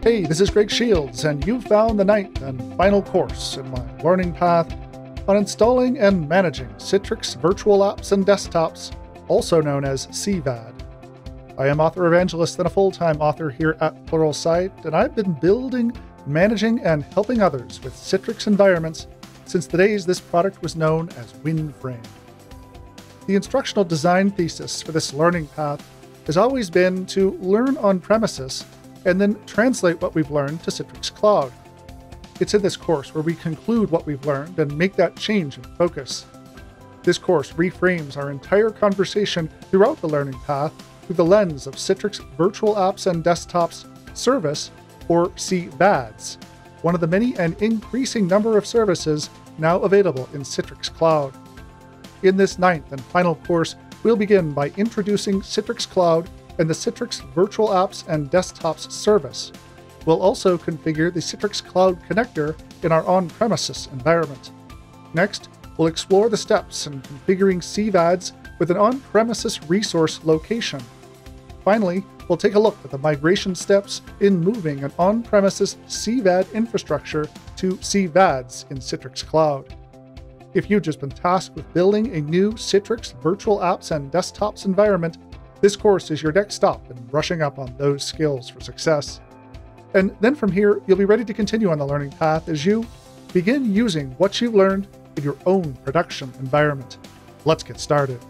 Hey, this is Greg Shields, and you've found the ninth and final course in my learning path on installing and managing Citrix virtual apps and desktops, also known as CVAD. I am author evangelist and a full-time author here at Pluralsight, and I've been building, managing, and helping others with Citrix environments since the days this product was known as WinFrame. The instructional design thesis for this learning path has always been to learn on premises and then translate what we've learned to Citrix Cloud. It's in this course where we conclude what we've learned and make that change in focus. This course reframes our entire conversation throughout the learning path through the lens of Citrix Virtual Apps and Desktops Service, or CVADs, one of the many and increasing number of services now available in Citrix Cloud. In this ninth and final course, we'll begin by introducing Citrix Cloud and the Citrix Virtual Apps and Desktops service. We'll also configure the Citrix Cloud connector in our on-premises environment. Next, we'll explore the steps in configuring CVADs with an on-premises resource location. Finally, we'll take a look at the migration steps in moving an on-premises CVAD infrastructure to CVADs in Citrix Cloud. If you've just been tasked with building a new Citrix Virtual Apps and Desktops environment, this course is your next stop in brushing up on those skills for success. And then from here, you'll be ready to continue on the learning path as you begin using what you've learned in your own production environment. Let's get started.